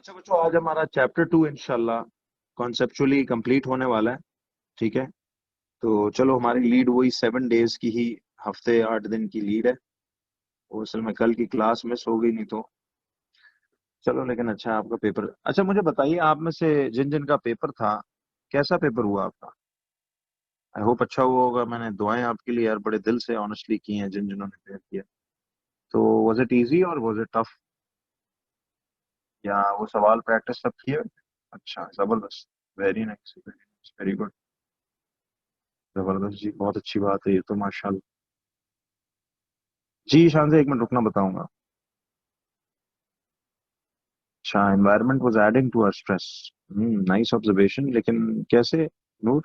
अच्छा बच्चों, आज हमारा चैप्टर 2 इंशाल्लाह कॉन्सेप्चुअली कंप्लीट होने वाला है। ठीक है, तो चलो हमारी लीड वही 7 डेज की ही, हफ्ते 8 दिन की लीड है। वो असल में कल की क्लास मिस हो गई, नहीं तो चलो। लेकिन अच्छा है आपका पेपर। अच्छा मुझे बताइए, आप में से जिन जिन का पेपर था, कैसा पेपर हुआ आपका? आई होप अच्छा हुआ होगा। मैंने दुआएं आपके लिए यार बड़े दिल से ऑनेस्टली की हैं, जिन जिन्होंने पेपर किया। तो वाज इट इजी और वाज इट टफ, या वो सवाल प्रैक्टिस सब किए? अच्छा, जबरदस्त। Very nice, very nice, very good. जबरदस्त जी, बहुत अच्छी बात है ये तो, माशाल्लाह। जी शान से, 1 मिनट रुकना, बताऊंगा। अच्छा, environment was adding to our stress. Nice observation, लेकिन कैसे नूर?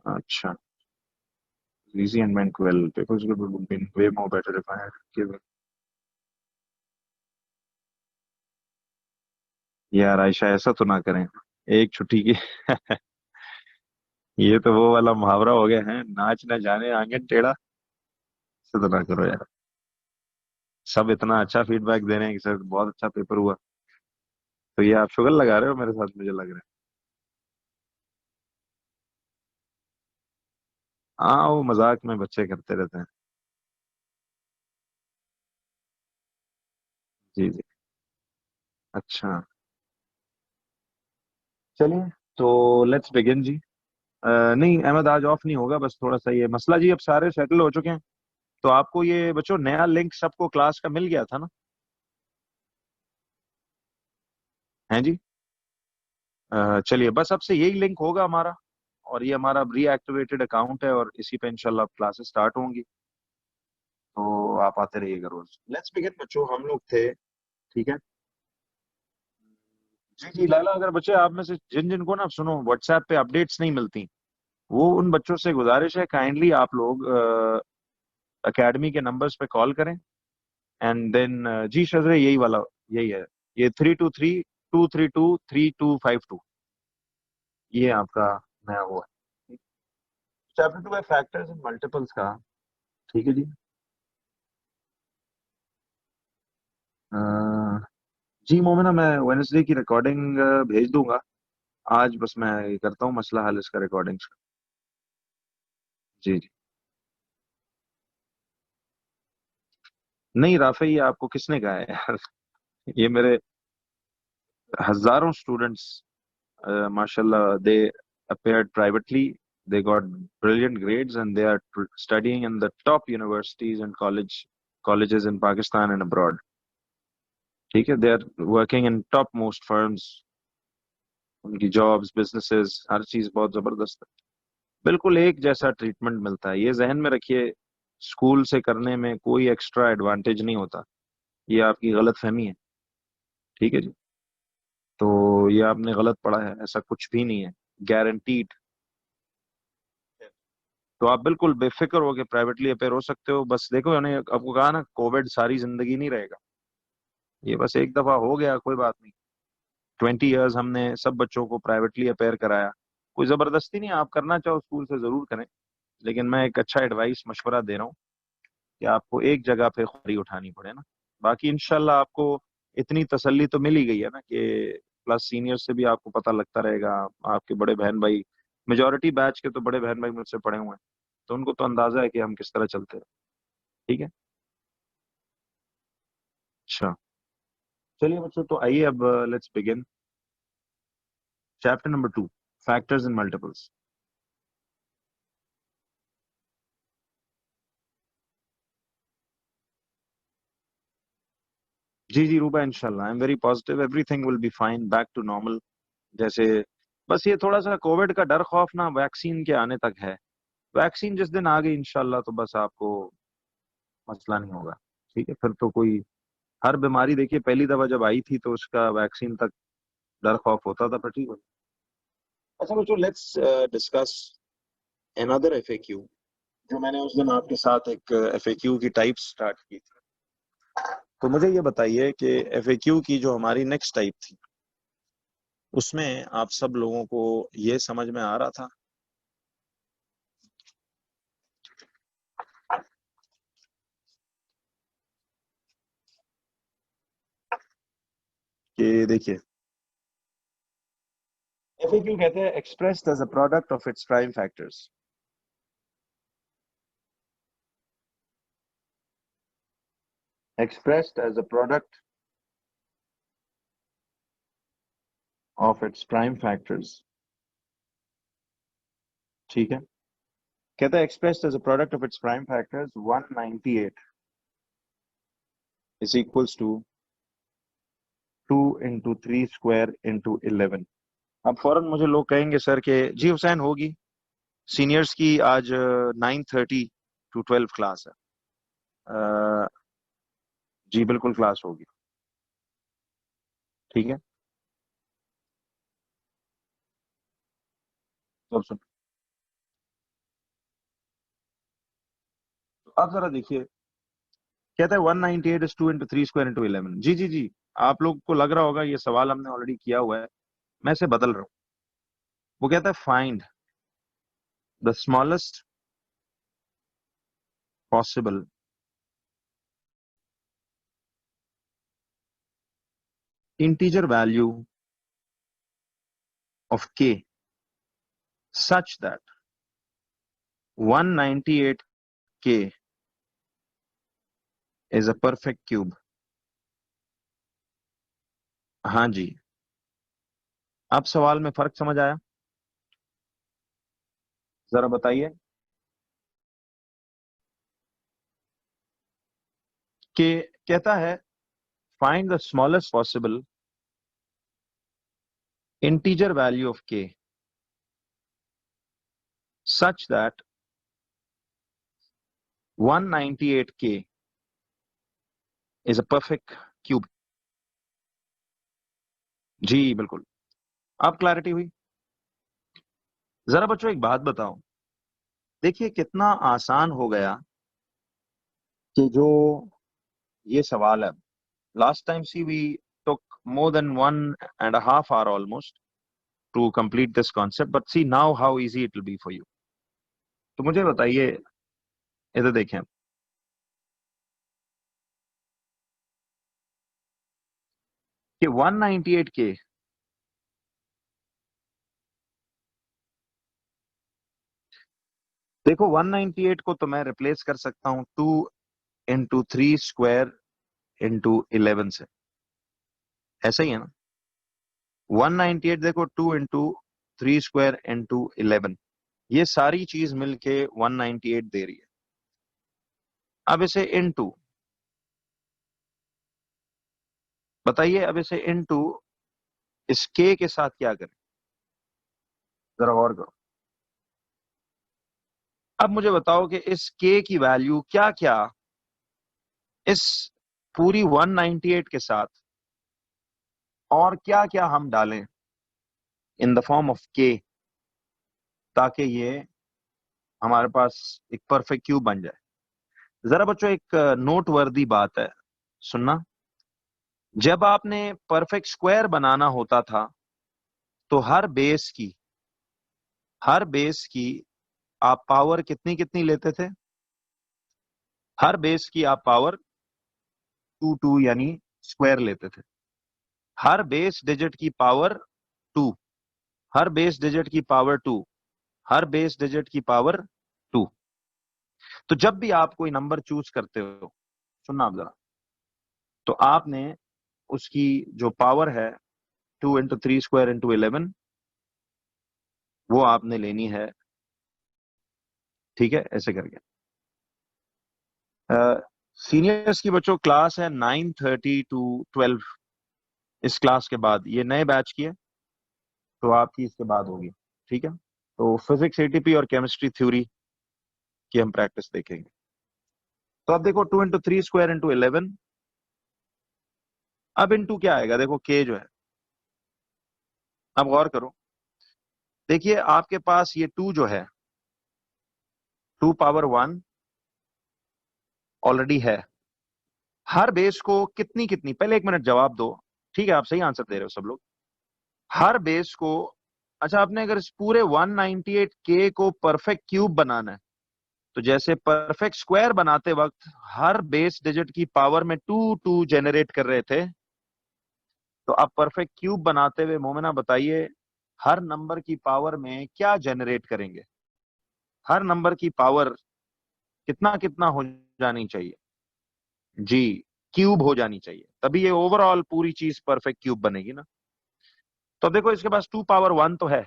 अच्छा, easy and went well. Papers would have been way more better if I had given. यार आयशा, ऐसा तो ना करें एक छुट्टी की। ये तो वो वाला मुहावरा हो गया है, नाच ना जाने आंगन टेढ़ा। ऐसा तो ना करो यार। सब इतना अच्छा फीडबैक दे रहे हैं कि सर बहुत अच्छा पेपर हुआ, तो ये आप शुगर लगा रहे हो मेरे साथ, मुझे लग रहा है। हाँ, वो मजाक में बच्चे करते रहते हैं। जी जी। अच्छा, चलिए, तो लेट्स बिगिन जी। नहीं, अहमद आज ऑफ नहीं होगा, बस थोड़ा सा ये मसला जी, अब सारे सेटल हो चुके हैं। तो आपको ये बच्चों नया लिंक सबको क्लास का मिल गया था ना? हैं जी? चलिए, बस अब से यही लिंक होगा हमारा। और ये हमारा रीएक्टिवेटेड अकाउंट है, और इसी पे इंशाल्लाह क्लासेस स्टार्ट होंगी। तो आप आते रहिएगा रोज। लेट्स बिगिन बच्चों, हम लोग थे। ठीक है। जी जी लाला, अगर बच्चे आप में से जिन जिन को ना, सुनो, व्हाट्सएप पे अपडेट्स नहीं मिलती, वो उन बच्चों से गुजारिश है, काइंडली आप लोग एकेडमी के नंबर्स पे कॉल करें। एंड देन जी शजरे, यही वाला, यही है। ये 323-232-3252, ये आपका नया हुआ है। चैप्टर 2 है फैक्टर्स एंड मल्टीपल्स का। ठीक है जी। अ, जी मोमिना, मैं वेडनेसडे की रिकॉर्डिंग भेज दूंगा। आज बस मैं ये करता हूँ मसला हल इसका, रिकॉर्डिंग्स का। जी जी। नहीं राफे, ये आपको किसने कहा है यार? ये मेरे हजारों स्टूडेंट्स, माशाल्लाह, दे appeared privately, they got brilliant grades, and they are studying in the top universities and colleges in Pakistan and abroad. ठीक है, they are working in top most firms, उनकी जॉब्स, बिजनेसेस, हर चीज बहुत जबरदस्त है। बिल्कुल एक जैसा ट्रीटमेंट मिलता है, ये जहन में रखिए। स्कूल से करने में कोई एक्स्ट्रा एडवांटेज नहीं होता, ये आपकी गलत फहमी है। ठीक है जी। तो ये आपने गलत पढ़ा है, ऐसा कुछ भी नहीं है, गारंटीड। तो आप बिल्कुल बेफिक्र होकर प्राइवेटली अपेयर हो सकते हो। बस देखो, मैंने आपको कहा ना, कोविड सारी जिंदगी नहीं रहेगा। ये बस एक दफा हो गया, कोई बात नहीं। 20 ईयर्स हमने सब बच्चों को प्राइवेटली अपेयर कराया। कोई जबरदस्ती नहीं है, आप करना चाहो स्कूल से जरूर करें। लेकिन मैं एक अच्छा एडवाइस, मशवरा दे रहा हूँ कि आपको एक जगह पे खुरी उठानी पड़े ना। बाकी इंशाल्लाह आपको इतनी तसल्ली तो मिल ही गई है ना, कि प्लस सीनियर से भी आपको पता लगता रहेगा। आपके बड़े बहन भाई, मेजोरिटी बैच के तो बड़े बहन भाई मुझसे पढ़े हुए हैं, तो उनको तो अंदाजा है कि हम किस तरह चलते हैं। ठीक है। अच्छा, चलिए बच्चों, तो आइए अब let's begin chapter number 2, factors in multiples. जी जी रूबा, इंशाल्लाह I am very positive, everything will be fine, back to normal. जैसे बस ये थोड़ा सा कोविड का डर खौफ ना वैक्सीन के आने तक है। वैक्सीन जिस दिन आ गई इंशाल्लाह, तो बस आपको मसला नहीं होगा। ठीक है, फिर तो कोई, हर बीमारी देखिए पहली दफा जब आई थी तो उसका वैक्सीन तक डर खौफ होता था, पर ठीक हो। अच्छा बच्चों, लेट्स डिस्कस अनदर एफएक्यू, जो मैंने उस दिन आपके साथ एक एफएक्यू की टाइप स्टार्ट की थी। तो मुझे ये बताइए कि एफएक्यू की जो हमारी नेक्स्ट टाइप थी, उसमें आप सब लोगों को ये समझ में आ रहा था ये देखिए, FAQ कहते हैं expressed as a product of its prime factors. Expressed as a product of its prime factors. ठीक है, कहता है expressed as a product of its prime factors 198 is equals to 2 into 3 square into 11. अब फौरन मुझे लोग कहेंगे सर के जी हुसैन होगी, सीनियर्स की आज 9:30 to 12 क्लास है। जी बिल्कुल क्लास होगी, ठीक है। तो अब सुन, तो अब जरा देखिए, कहता है 198 is 2 into 3 square into 11। जी जी जी, आप लोग को लग रहा होगा ये सवाल हमने ऑलरेडी किया हुआ है, मैं इसे बदल रहा हूं। वो कहता है find the smallest possible integer value of k such that 198k is a perfect cube। हाँ जी, अब सवाल में फर्क समझ आया? जरा बताइए कि कहता है find the smallest possible integer value of k such that 198k is a perfect cube। जी बिल्कुल, अब क्लैरिटी हुई? जरा बच्चों एक बात बताओ, देखिए कितना आसान हो गया कि जो ये सवाल है, last time see we took more than 1.5 hour almost to complete this concept, but see now how easy it will be for you। तो मुझे बताइए, इधर देखें, कि 198k देखो 198 को तो मैं रिप्लेस कर सकता हूं 2 into 3 स्क्वायर into 11 से, ऐसा ही है ना। 198 देखो 2 into 3 स्क्वायर into 11, ये सारी चीज मिलके 198 दे रही है। अब इसे इनटू, बताइए अब इसे इनटू इस के साथ क्या करें, जरा गौर करो। अब मुझे बताओ कि इस के की वैल्यू क्या क्या इस पूरी 198 के साथ और क्या क्या हम डालें इन द फॉर्म ऑफ के, ताकि ये हमारे पास एक परफेक्ट क्यूब बन जाए। जरा बच्चों एक नोट वर्दी बात है, सुनना। जब आपने परफेक्ट स्क्वायर बनाना होता था तो हर बेस की आप पावर कितनी कितनी लेते थे? हर बेस की आप पावर 2 यानी स्क्वायर लेते थे। हर बेस डिजिट की पावर 2, हर बेस डिजिट की पावर 2, हर बेस डिजिट की पावर 2। तो जब भी आप कोई नंबर चूज करते हो, सुनना आप जरा, तो आपने उसकी जो पावर है 2 into 3 स्क्वायर into 11, वो आपने लेनी है, ठीक है, ऐसे करके। सीनियर्स की बच्चों क्लास है 9:30 to 12। इस क्लास के बाद ये नए बैच की है, तो आपकी इसके बाद होगी, ठीक है। तो फिजिक्स एटीपी और केमिस्ट्री थ्योरी की हम प्रैक्टिस देखेंगे। तो अब देखो 2 into 3 स्क्वायर into 11, अब इंटू क्या आएगा, देखो के जो है, अब गौर करो, देखिए आपके पास ये 2 जो है, 2 पावर 1 ऑलरेडी है। हर बेस को कितनी कितनी, पहले एक मिनट जवाब दो, ठीक है, आप सही आंसर दे रहे हो सब लोग। हर बेस को, अच्छा आपने अगर इस पूरे 198 के को परफेक्ट क्यूब बनाना है, तो जैसे परफेक्ट स्क्वायर बनाते वक्त हर बेस डिजिट की पावर में 2 2 जनरेट कर रहे थे, तो अब परफेक्ट क्यूब बनाते हुए मोमिना बताइए, हर नंबर की पावर में क्या जनरेट करेंगे? हर नंबर की पावर कितना कितना हो जानी चाहिए? जी, क्यूब हो जानी चाहिए, तभी ये ओवरऑल पूरी चीज परफेक्ट क्यूब बनेगी ना। तो देखो इसके पास 2 पावर 1 तो है,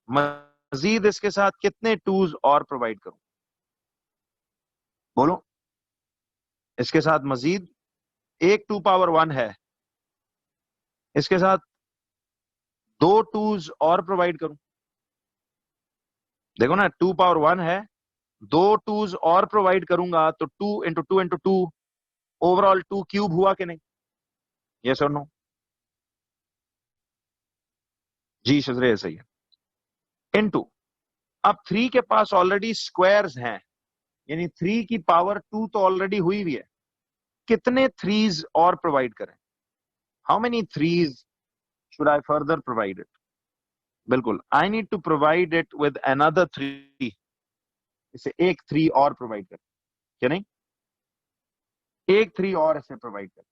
मजीद इसके साथ कितने टूज और प्रोवाइड करूं? बोलो। इसके साथ मजीद एक 2 पावर 1 है, इसके साथ 2 टूज और प्रोवाइड करूं? देखो ना, 2 पावर 1 है, 2 टूज और प्रोवाइड करूंगा तो 2 इंटू 2 इंटू 2, ओवरऑल 2 क्यूब हुआ कि नहीं? यस और नो? जी शजरे सही है। इनटू, अब 3 के पास ऑलरेडी स्क्वायर्स हैं, यानी 3 की पावर 2 तो ऑलरेडी हुई हुई है, कितने थ्रीज और प्रोवाइड करें? How many threes should I further provide it? बिल्कुल, I need to provide it with another 3, इसे एक 3 और प्रोवाइड करें, क्या नहीं? एक 3 और इसे प्रोवाइड करें।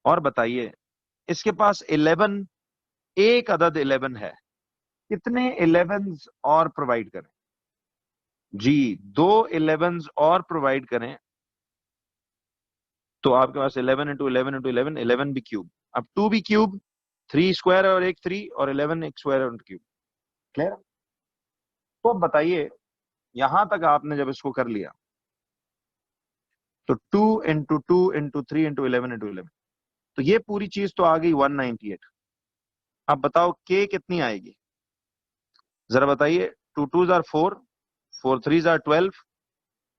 और बताइए, इसके पास 11, एक अदद 11 है, कितने 11s और प्रोवाइड करें? जी, 2 11s और प्रोवाइड करें तो आपके पास 11 इंटू 11 इंटू 11, 11 भी क्यूब, अब 2 भी क्यूब, 3 स्क्वायर और एक 3, और 11 एक स्क्वायर और क्यूब। क्लियर? तो अब बताइए, यहां तक आपने जब इसको कर लिया तो 2 इंटू 2 इंटू 3 इंटू 11 इंटू 11, तो ये पूरी चीज तो आ गई 198। अब बताओ के कितनी आएगी? जरा बताइए। 2 2 आर 4, 4 3 आर 12,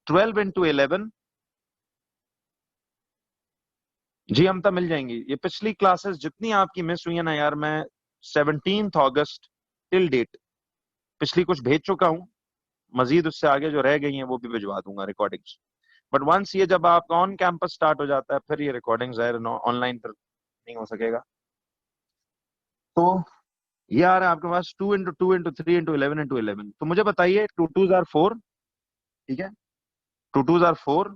12 इंटू 11। जी हमता मिल जाएंगी। ये पिछली क्लासेस जितनी आपकी मिस हुई है ना यार, मैं 17 अगस्त टिल डेट पिछली कुछ भेज चुका हूं, मजीद उससे आगे जो रह गई हैं वो भी भिजवा दूंगा रिकॉर्डिंग्स। बट वंस ये जब आपका ऑन कैंपस स्टार्ट हो जाता है, फिर ये रिकॉर्डिंग जाहिर ऑनलाइन पर नहीं हो सकेगा। तो ये आ रहा है आपके पास 2 इंटू 2 इंटू 3 इंटू 11 इंटू 11। तो मुझे बताइए, 2 2 आर 4, ठीक है, 2 2 आर 4।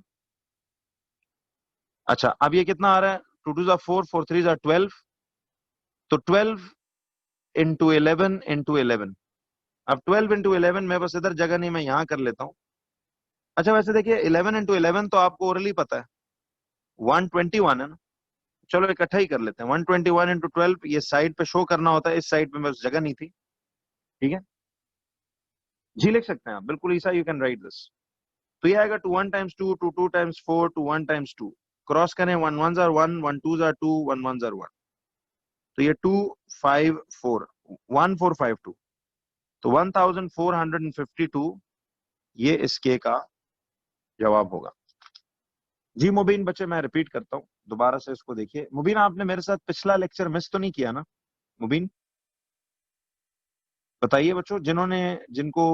अच्छा, अब ये कितना आ रहा है? 2 2 आर 4, 4 3 आर 12, तो 12 इंटू 11 इंटू 11। अब 12 इंटू 11 में बस इधर जगह नहीं, मैं यहां कर लेता हूँ। अच्छा वैसे देखिए, 11 इंटू 11 तो आपको ओरली पता है, 121 है ना। चलो इकट्ठा ही कर लेते हैं, 121 इंटू 12, ये साइड पे शो करना होता है, इस साइड पे बस जगह नहीं थी। ठीक है, जी लिख सकते हैं आप, बिल्कुल ईसा, यू कैन राइट दिस। तो ये आएगा 2 1 टाइम्स 2, 2 2 टाइम्स 4, 2 1 टाइम्स 2। क्रॉस करें, 1 1 आर 1, 1 2 आर 2, 1 1 आर 1, तो ये 2 5 4, 1452, तो 1452 ये इसके का जवाब होगा। जी मुबीन बच्चे, मैं रिपीट करता हूँ दोबारा से, इसको देखिए। मुबीन आपने मेरे साथ पिछला लेक्चर मिस तो नहीं किया ना? मुबीन बताइए बच्चों, जिन्होंने जिनको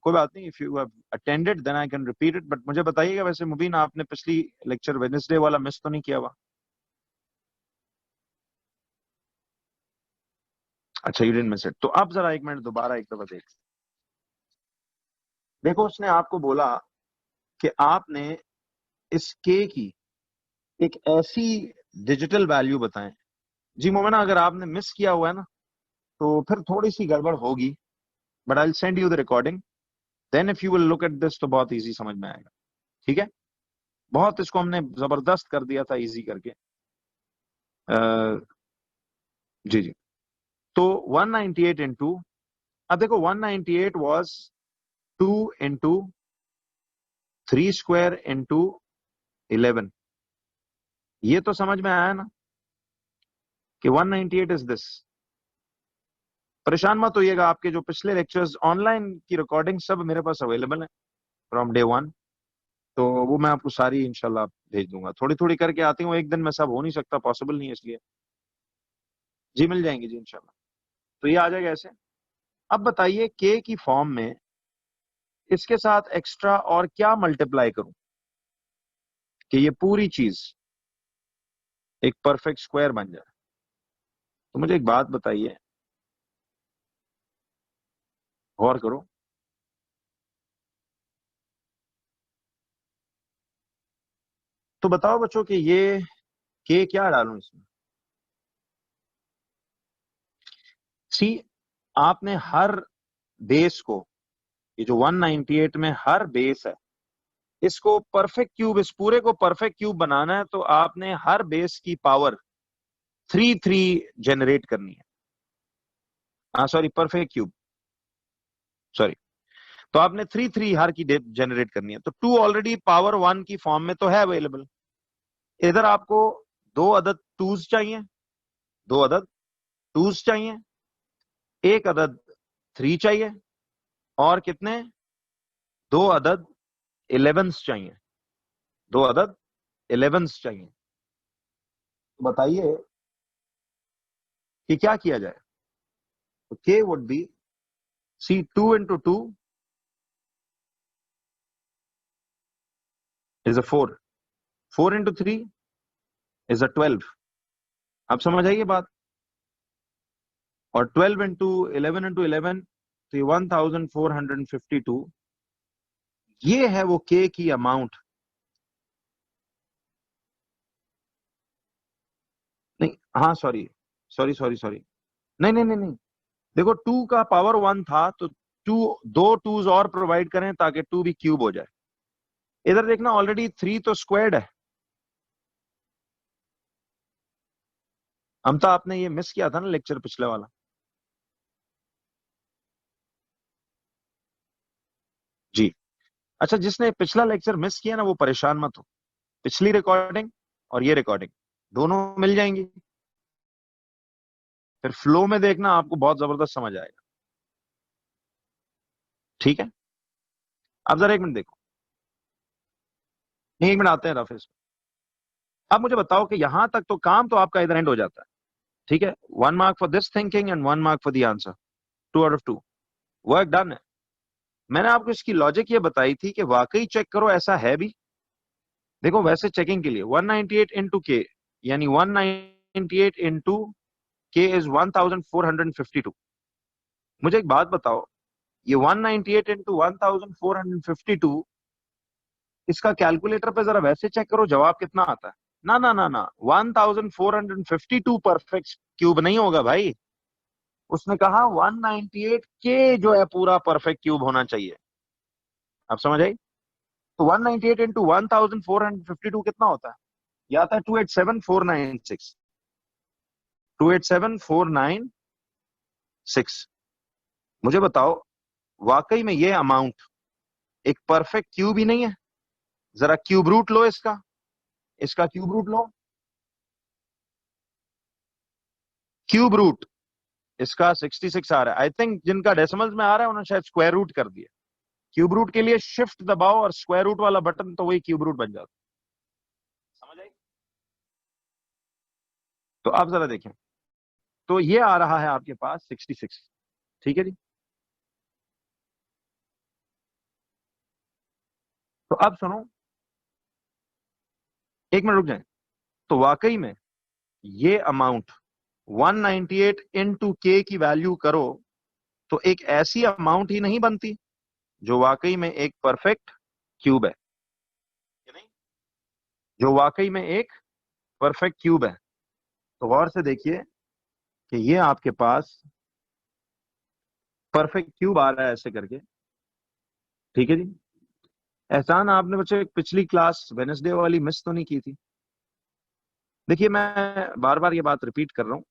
कोई बात नहीं, if you have attended then I can repeat it, but मुझे बताइएगा वैसे मुबीन, आपने पिछली लेक्चर वेडनेसडे वाला मिस तो नहीं किया हुआ? अच्छा, यू डिडंट मिस इट। तो अब जरा एक मिनट दोबारा एक दफा देख। देखो उसने आपको बोला कि आपने इस के की एक ऐसी डिजिटल वैल्यू बताएं। जी मोमिना, अगर आपने मिस किया हुआ है ना, तो फिर थोड़ी सी गड़बड़ होगी, but I will send you the recording, then if you will look at this तो बहुत इजी समझ में आएगा। ठीक है, बहुत इसको हमने जबरदस्त कर दिया था इजी करके। जी जी। तो 198 इंटू, अब देखो 198 वॉज 2 इंटू 3 स्क्वायर इंटू 11, ये तो समझ में आया ना कि 198 इज दिस। परेशान मत होइएगा, आपके जो पिछले लेक्चर्स ऑनलाइन की रिकॉर्डिंग सब मेरे पास अवेलेबल है फ्रॉम डे 1, तो वो मैं आपको सारी इंशाल्लाह भेज दूंगा। थोड़ी थोड़ी करके आती हूँ, एक दिन में सब हो नहीं सकता, पॉसिबल नहीं है, इसलिए जी मिल जाएंगी जी इंशाल्लाह। तो ये आ जाएगा ऐसे। अब बताइए, के की फॉर्म में इसके साथ एक्स्ट्रा और क्या मल्टीप्लाई करूं कि ये पूरी चीज एक परफेक्ट स्क्वायर बन जाए? तो मुझे एक बात बताइए, गौर करो। तो बताओ बच्चों कि ये के क्या डालूं इसमें? सी, आपने हर बेस को, ये जो 198 में हर बेस है, इसको परफेक्ट क्यूब, इस पूरे को परफेक्ट क्यूब बनाना है तो आपने हर बेस की पावर 3 जनरेट करनी है। हाँ सॉरी, परफेक्ट क्यूब, सॉरी। तो आपने 3 हर की जनरेट करनी है, तो 2 ऑलरेडी पावर 1 की फॉर्म में तो है अवेलेबल। इधर आपको दो अदद टूज चाहिए, दो अदद टूज चाहिए, एक अदद 3 चाहिए, और कितने, दो अदद 11s चाहिए, दो अदद 11s चाहिए। तो बताइए कि क्या किया जाए। तो के would be, C 2 into 2 is a 4, 4 into 3 is a 12। आप समझ आइए बात। और 12 into 11 into 11, तो ये 1452, ये है वो के की अमाउंट। नहीं, हाँ सॉरी सॉरी सॉरी सॉरी, नहीं नहीं नहीं नहीं, देखो 2 का पावर 1 था, तो टू, दो टूज और प्रोवाइड करें ताकि 2 भी क्यूब हो जाए। इधर देखना, ऑलरेडी 3 तो स्क्वायर्ड है। हम तो, आपने ये मिस किया था ना लेक्चर पिछले वाला। जी। अच्छा, जिसने पिछला लेक्चर मिस किया ना, वो परेशान मत हो, पिछली रिकॉर्डिंग और ये रिकॉर्डिंग दोनों मिल जाएंगी, फिर फ्लो में देखना, आपको बहुत जबरदस्त समझ आएगा। ठीक है, अब जरा एक मिनट देखो, नहीं, एक मिनट आते हैं रफेज। अब मुझे बताओ कि यहां तक तो काम तो आपका इधर एंड हो जाता है। ठीक है, 1 mark for this thinking and 1 mark for the answer, 2 out of 2, work done है। मैंने आपको इसकी लॉजिक ये बताई थी कि वाकई चेक करो ऐसा है भी। देखो, वैसे चेकिंग के लिए 198 इंटू के, यानी 198 इंटू के इज 1452। मुझे एक बात बताओ, ये 198 इंटू 1452, इसका कैलकुलेटर पे जरा वैसे चेक करो जवाब कितना आता है। ना ना ना ना, 1452 परफेक्ट क्यूब नहीं होगा भाई। उसने कहा 198 के जो है पूरा परफेक्ट क्यूब होना चाहिए। आप समझ आई? तो 198 इंटू 1452 कितना होता है? यह आता है 287496, 287496। मुझे बताओ, वाकई में ये अमाउंट एक परफेक्ट क्यूब ही नहीं है? जरा क्यूब रूट लो इसका, इसका क्यूब रूट लो, क्यूब रूट इसका 66 आ रहा है। आई थिंक जिनका डेसिमल्स में आ रहा है उन्होंने शायद स्क्वायर रूट कर दिया। क्यूब रूट के लिए शिफ्ट दबाओ और स्क्वायर रूट वाला बटन, तो वही क्यूब रूट बन जाता है। समझ आई? तो आप जरा देखें, तो ये आ रहा है आपके पास 66। ठीक है जी। तो अब सुनो, एक मिनट रुक जाए। तो वाकई में ये अमाउंट 198 इंटू के की वैल्यू करो तो एक ऐसी अमाउंट ही नहीं बनती जो वाकई में एक परफेक्ट क्यूब है, कि नहीं? जो वाकई में एक परफेक्ट क्यूब है। तो गौर से देखिए कि ये आपके पास परफेक्ट क्यूब आ रहा है ऐसे करके। ठीक है जी। एहसान, आपने बच्चे पिछली क्लास वेनेसडे वाली मिस तो नहीं की थी? देखिए, मैं बार बार ये बात रिपीट कर रहा हूं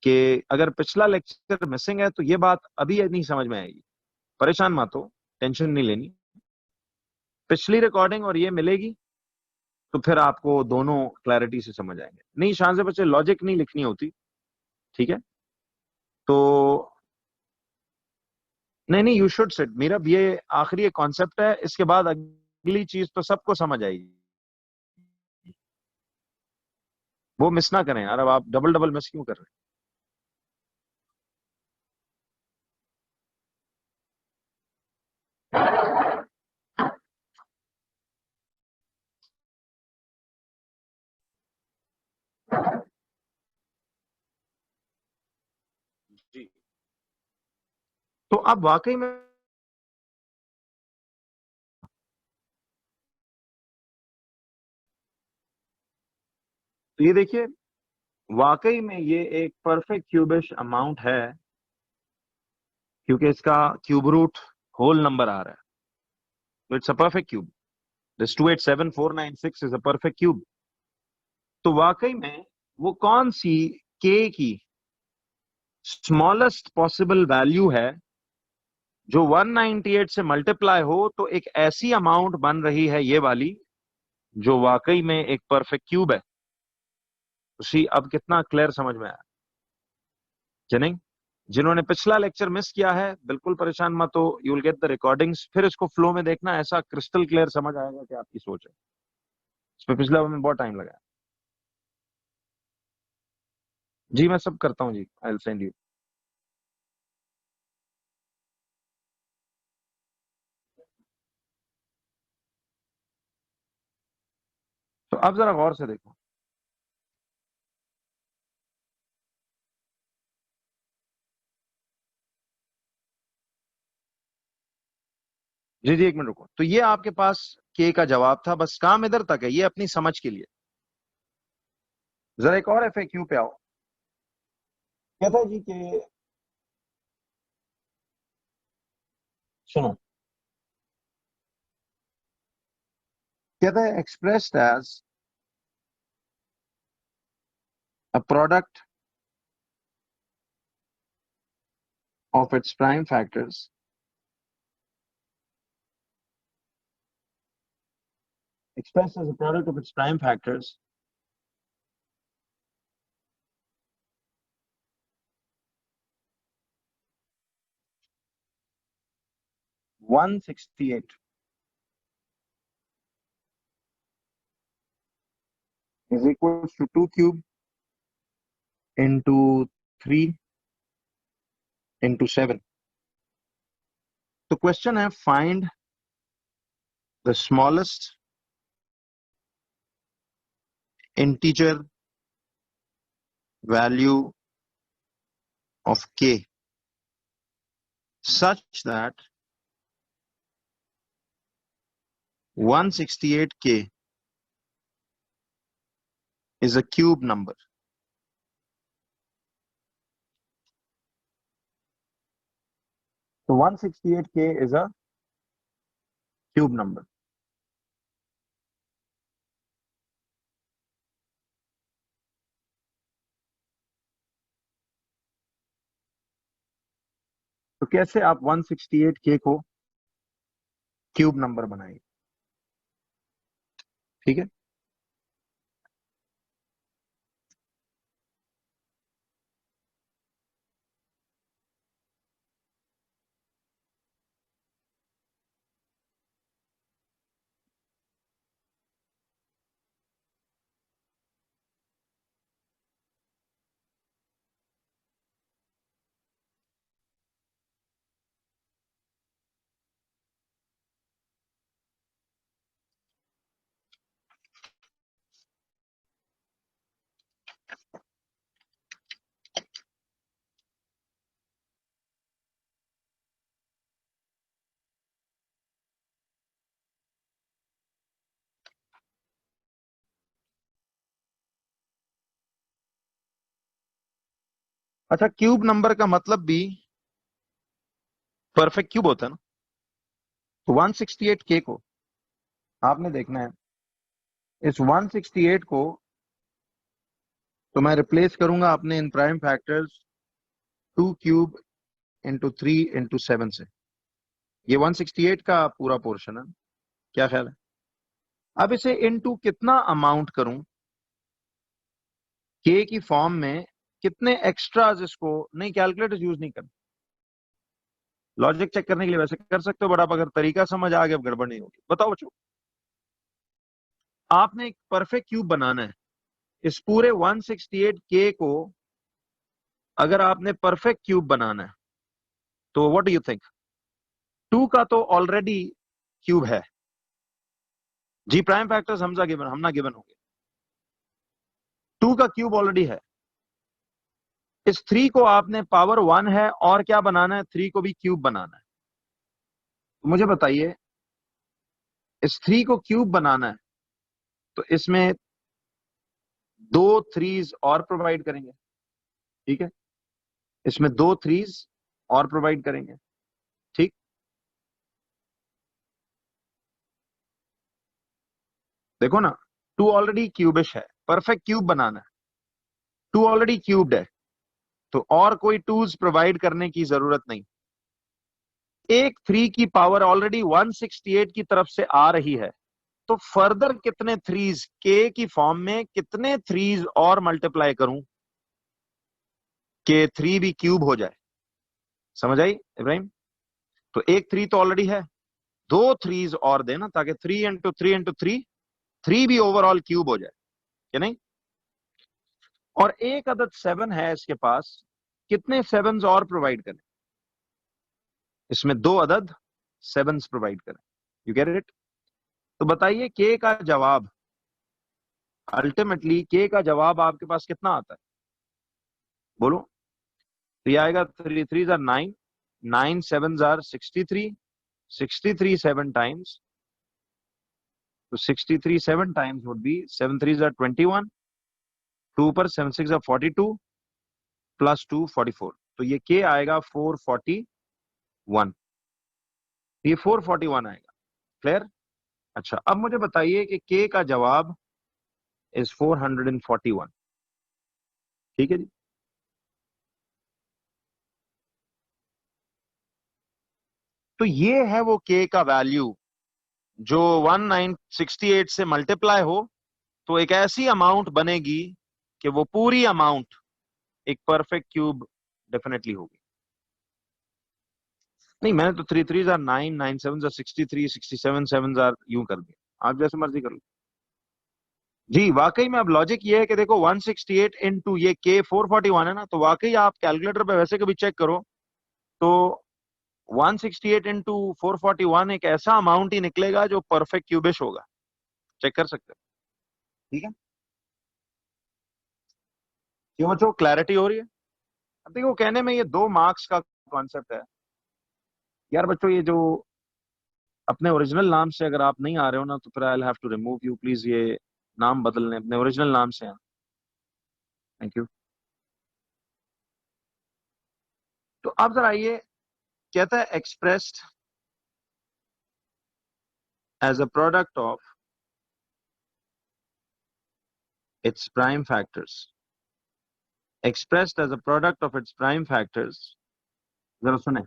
कि अगर पिछला लेक्चर मिसिंग है तो ये बात अभी नहीं समझ में आएगी। परेशान मत हो, टेंशन नहीं लेनी। पिछली रिकॉर्डिंग और ये मिलेगी तो फिर आपको दोनों क्लैरिटी से समझ आएंगे। नहीं, शान से बच्चे लॉजिक नहीं लिखनी होती। ठीक है, तो नहीं नहीं, यू शुड सिट मेरा, ये आखिरी कॉन्सेप्ट है, इसके बाद अगली चीज तो सबको समझ आएगी। वो मिस ना करें यार, अब आप डबल डबल मिस क्यों कर रहे हैं जी? तो अब वाकई में, तो ये देखिए, वाकई में ये एक परफेक्ट क्यूबिश अमाउंट है क्योंकि इसका क्यूब रूट होल नंबर आ रहा है, तो it's a perfect cube. This 287496 is a perfect cube. तो वाकई में वो कौन सी के की स्मॉलेस्ट पॉसिबल वैल्यू है जो 198 से मल्टीप्लाई हो तो एक ऐसी अमाउंट बन रही है ये वाली, जो वाकई में एक परफेक्ट क्यूब है। उसी अब कितना क्लियर समझ में आया कि नहीं? जिन्होंने पिछला लेक्चर मिस किया है बिल्कुल परेशान मत हो, you will get the recordings, फिर इसको फ्लो में देखना, ऐसा क्रिस्टल क्लियर समझ आएगा कि आपकी सोच है। इस पे पिछला में बहुत टाइम लगा। जी मैं सब करता हूँ जी, आई विल सेंड यू। तो अब जरा गौर से देखो। जी जी एक मिनट रुको। तो ये आपके पास के का जवाब था, बस काम इधर तक है, ये अपनी समझ के लिए। जरा एक और एफएक्यू पे आओ। कहता है जी कि सुनो, कहता है expressed as a product of its prime factors, expressed as a product of its prime factors, 168 is equals to 2 cube into 3 into 7. तो क्वेश्चन है find the smallest integer value of k such that 168k is a cube number. So 168k is a cube number. तो कैसे आप 168k को cube number बनाएंगे? ठीक है, अच्छा क्यूब नंबर का मतलब भी परफेक्ट क्यूब होता है ना। तो 168k को आपने देखना है, इस 168 को तो मैं रिप्लेस करूंगा अपने इन prime factors 2 cube into 3 into 7 से। ये 168 का पूरा पोर्शन है, क्या ख्याल है? अब इसे इनटू कितना अमाउंट करूं के की फॉर्म में, कितने एक्स्ट्राज, इसको नहीं कैलकुलेटर यूज नहीं करना, लॉजिक चेक करने के लिए वैसे कर सकते हो, बट आप अगर तरीका समझ आ गया अब गड़बड़ नहीं होगी। बताओ बच्चों, आपने एक परफेक्ट क्यूब बनाना है। इस पूरे 168k को अगर आपने परफेक्ट क्यूब बनाना है तो व्हाट डू यू थिंक? 2 का तो ऑलरेडी क्यूब है जी, प्राइम फैक्टर्स हमजा गिवन, हम ना गिवन होंगे, 2 का क्यूब ऑलरेडी है। इस 3 को आपने पावर 1 है और क्या बनाना है, 3 को भी क्यूब बनाना है। तो मुझे बताइए, इस 3 को क्यूब बनाना है तो इसमें 2 3s और प्रोवाइड करेंगे, ठीक है? इसमें 2 3s और प्रोवाइड करेंगे। ठीक, देखो ना, टू ऑलरेडी क्यूबिश है, परफेक्ट क्यूब बनाना है, टू ऑलरेडी क्यूब्ड है, तो और कोई टूज प्रोवाइड करने की जरूरत नहीं। एक थ्री की पावर ऑलरेडी 168 की तरफ से आ रही है, तो फर्दर कितने थ्रीज के की फॉर्म में कितने थ्रीज और मल्टीप्लाई करूं कि थ्री भी क्यूब हो जाए। समझ आई इब्राहिम? तो एक थ्री तो ऑलरेडी है, दो थ्रीज और देना ताकि थ्री इंटू थ्री, थ्री भी ओवरऑल क्यूब हो जाए, कि नहीं? और एक अदद सेवन है इसके पास, कितने सेवन और प्रोवाइड करें? इसमें दो अदद सेवन प्रोवाइड करें। You get it? तो बताइए के का जवाब, अल्टीमेटली के का जवाब आपके पास कितना आता है? बोलो। तो ये आएगा, थ्री थ्री जार नाइन, नाइन सेवन जार 63, 63 सेवन टाइम्स, तो 63 seven times would be seven three जार 21, टू पर सेवन सिक्स जार 42, प्लस टू 44, तो ये के आएगा 441, ये 441 आएगा। क्लियर? अच्छा, अब मुझे बताइए कि के का जवाब इज 441। ठीक है जी। तो ये है वो के का वैल्यू जो 1968 से मल्टीप्लाई हो तो एक ऐसी अमाउंट बनेगी कि वो पूरी अमाउंट एक परफेक्ट क्यूब डेफिनेटली होगी। नहीं, मैंने तो थ्री थ्री जार नाइन, नाइन सेवन जार 63, 67 सेवन जार यूं कर दिया, आप जैसे मर्जी कर लो। जी वाकई में अब लॉजिक ये है कि देखो 168 इंटू ये के 441 है ना, तो वाकई आप कैलकुलेटर पे वैसे कभी चेक करो तो 168 इंटू 441 एक ऐसा अमाउंट ही निकलेगा जो परफेक्ट क्यूबिश होगा। चेक कर सकते हैं। ठीक है, क्यों बच्चों, क्लैरिटी हो रही है? अब देखो, कहने में ये 2 मार्क्स का कॉन्सेप्ट है यार बच्चों। ये जो अपने ओरिजिनल नाम से अगर आप नहीं आ रहे हो ना, तो फिर I have to remove you, please ये नाम बदल लें, अपने ओरिजिनल नाम से। Thank you. तो अब जरा आइए, कहता है expressed as a product of its prime factors, expressed as a product of its prime factors। जरा सुने।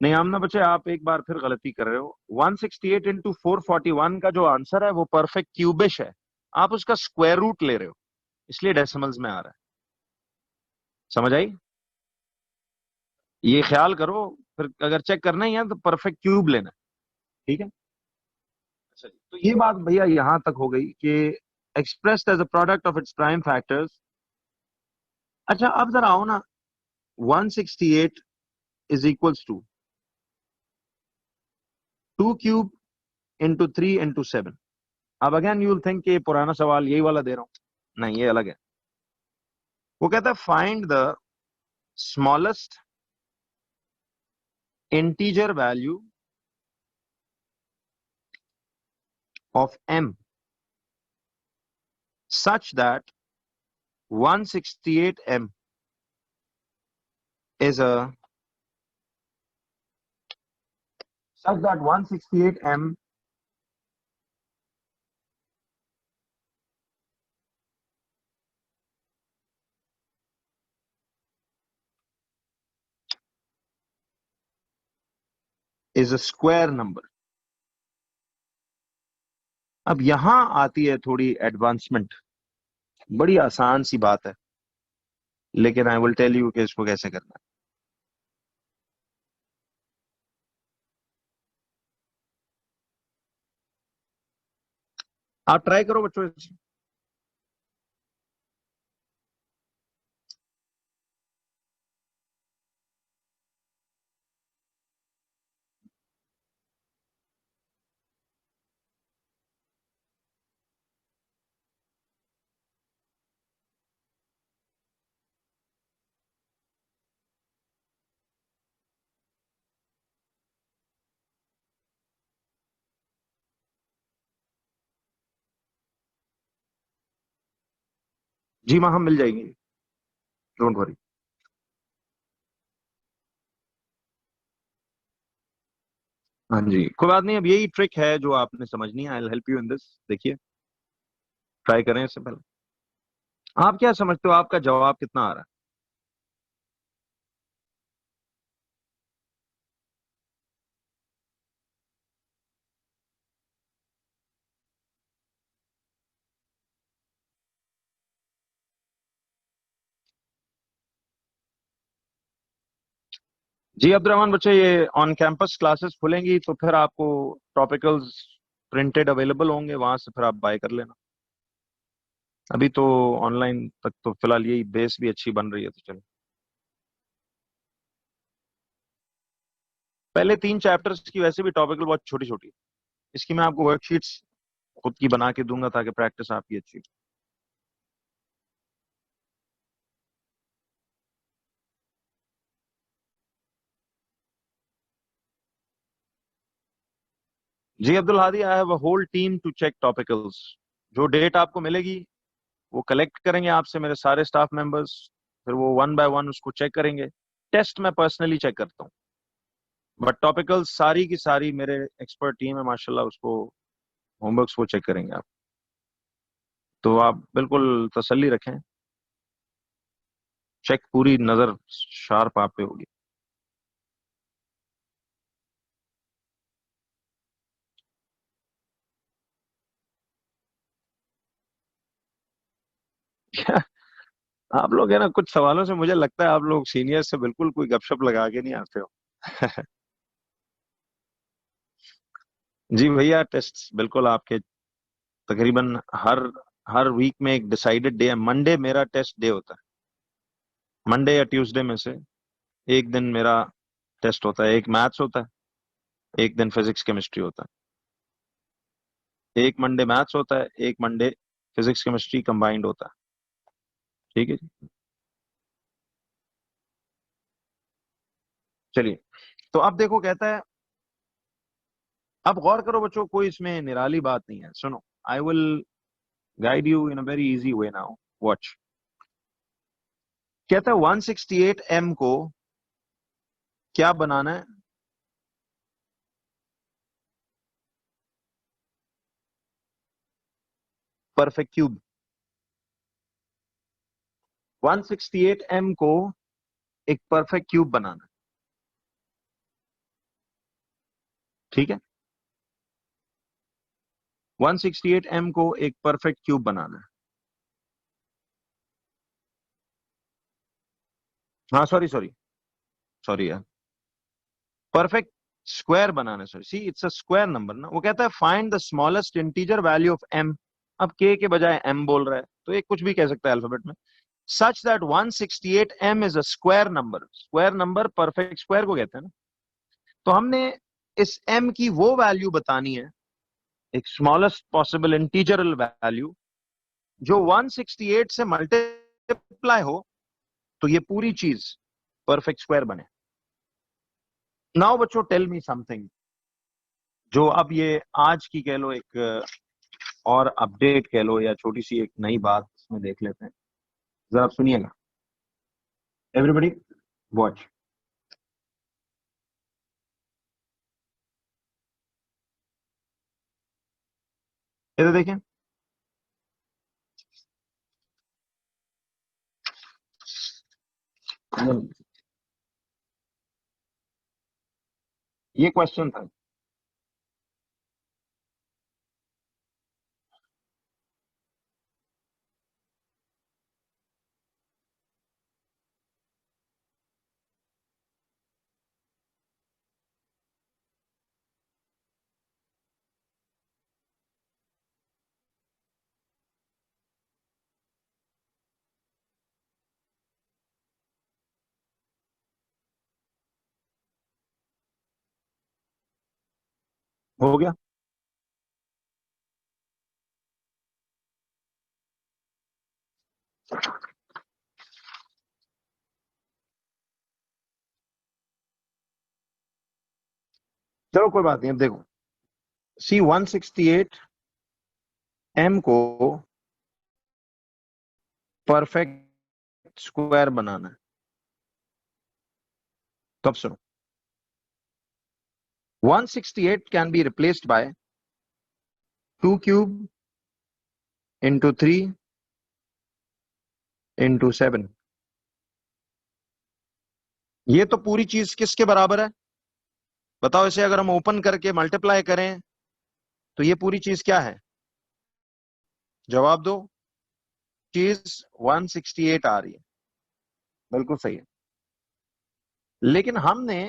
नहीं आमना बच्चे, आप एक बार फिर गलती कर रहे हो। 168 इंटू 441 का जो आंसर है वो परफेक्ट क्यूबिश है, आप उसका स्क्वायर रूट ले रहे हो, इसलिए डेसिमल्स में आ रहा है। समझ आई? ये ख्याल करो, फिर अगर चेक करना ही है तो परफेक्ट क्यूब लेना। ठीक है? अच्छा जी, तो ये बात भैया यहां तक हो गई कि expressed as a product of its prime factors. अच्छा, अब जरा आओ ना, 168 is equals to two cube into three into seven. अब अगेन यू विल थिंक कि पुराना सवाल यही वाला दे रहा हूं, नहीं ये अलग है। वो कहता है find the smallest integer value of m such that 168m is a such that 168m is a square number। अब यहां आती है थोड़ी एडवांसमेंट, बड़ी आसान सी बात है, लेकिन आई विल टेल यू कि इसको कैसे करना है। आप ट्राई करो बच्चों। जी हाँ, हम मिल जाएगी। Don't worry. हाँ जी, कोई बात नहीं। अब यही ट्रिक है जो आपने समझनी है। I will help you in this. देखिए, ट्राई करें इससे पहले। आप क्या समझते हो, आपका जवाब कितना आ रहा है? जी अब्दुलरहमान बच्चे, ये ऑन कैंपस क्लासेस खुलेंगी तो फिर आपको टॉपिकल्स प्रिंटेड अवेलेबल होंगे, वहां से फिर आप बाय कर लेना। अभी तो ऑनलाइन तक तो फिलहाल यही बेस भी अच्छी बन रही है, तो चलो। पहले 3 चैप्टर्स की वैसे भी टॉपिकल बहुत छोटी छोटी है। इसकी मैं आपको वर्कशीट्स खुद की बना के दूंगा ताकि प्रैक्टिस आपकी अच्छी हो। जी Abdul Hadi, I have a whole team to check topicals. जो डेट आपको मिलेगी वो कलेक्ट करेंगे आपसे मेरे सारे स्टाफ मेंबर्स। फिर वो वन बाय वन उसको चेक करेंगे। टेस्ट मैं पर्सनली चेक करता हूँ, बट टॉपिकल्स सारी की सारी मेरे एक्सपर्ट टीम है माशाल्लाह, उसको होमवर्क्स वो चेक करेंगे आप। तो आप बिल्कुल तसल्ली रखें। चेक पूरी नजर शार्प आप पे होगी। आप लोग है ना, कुछ सवालों से मुझे लगता है आप लोग सीनियर से बिल्कुल कोई गपशप लगा के नहीं आते हो। जी भैया, टेस्ट बिल्कुल आपके तकरीबन हर हर वीक में एक डिसाइडेड डे है। मंडे मेरा टेस्ट डे होता है। मंडे या ट्यूसडे में से एक दिन मेरा टेस्ट होता है। एक मैथ्स होता है, एक दिन फिजिक्स केमिस्ट्री होता है। एक मंडे मैथ्स होता है, एक मंडे फिजिक्स केमिस्ट्री कंबाइंड होता है। ठीक है जी। चलिए, तो अब देखो कहता है, अब गौर करो बच्चों, कोई इसमें निराली बात नहीं है। सुनो, I will guide you in a very easy way now. Watch. कहता है 168 m को क्या बनाना है? Perfect cube. 168 m को एक परफेक्ट क्यूब बनाना है। ठीक है, 168 m को एक परफेक्ट क्यूब बनाना है। हाँ, सॉरी सॉरी, सॉरी यार। परफेक्ट स्क्वायर बनाना है, sorry. See, it's a square number ना। वो कहता है find the smallest integer value of m। अब k के बजाय m बोल रहा है, तो ये कुछ भी कह सकता है अल्फाबेट में। Such that 168 m is a square number. Square number perfect square को कहते हैं ना। तो हमने इस m की वो वैल्यू बतानी है, एक स्मॉलेस्ट पॉसिबल इंटीजरल वैल्यू, जो 168 से मल्टीप्लाई हो तो ये पूरी चीज परफेक्ट स्क्वायर बने। नाउ बच्चों, टेल मी समथिंग। जो अब ये आज की कह लो एक और अपडेट कह लो, या छोटी सी एक नई बात इसमें देख लेते हैं। जरा आप सुनिएगा, एवरीबडी वॉच। इधर देखें। ये क्वेश्चन था। हो गया। चलो कोई बात नहीं। अब देखो, सी 168 m को परफेक्ट परफेक्ट स्क्वायर बनाना है तो अब सुनो, 168 can be replaced by 2 cube into 3 into 7। ये तो पूरी चीज किसके बराबर है बताओ? इसे अगर हम ओपन करके मल्टीप्लाई करें तो ये पूरी चीज क्या है? जवाब दो। चीज 168 आ रही है, बिल्कुल सही है। लेकिन हमने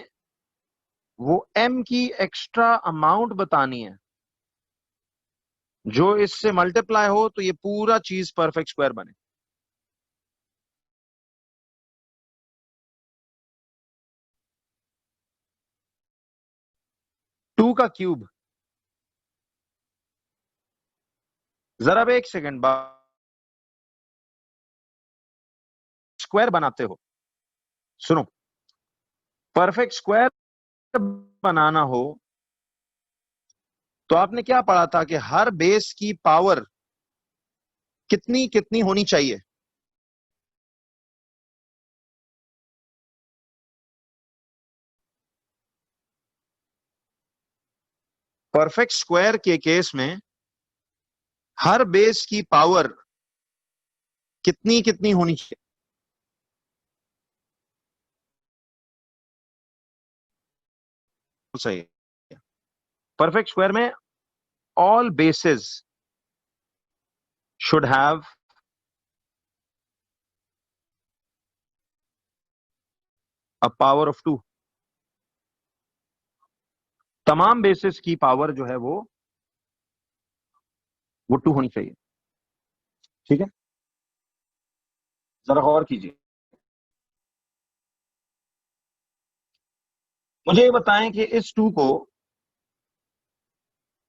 वो m की एक्स्ट्रा अमाउंट बतानी है जो इससे मल्टीप्लाई हो तो ये पूरा चीज परफेक्ट स्क्वायर बने। टू का क्यूब, जरा अब एक सेकंड बाद स्क्वायर बनाते हो, सुनो, परफेक्ट स्क्वायर बनाना हो तो आपने क्या पढ़ा था कि हर बेस की पावर कितनी कितनी होनी चाहिए? परफेक्ट स्क्वायर के केस में हर बेस की पावर कितनी कितनी होनी चाहिए? सही है। परफेक्ट स्क्वायर में all bases should have a power of 2। तमाम बेसिस की पावर जो है वो 2 होनी चाहिए। ठीक है, जरा गौर कीजिए। मुझे ये बताएं कि इस 2 को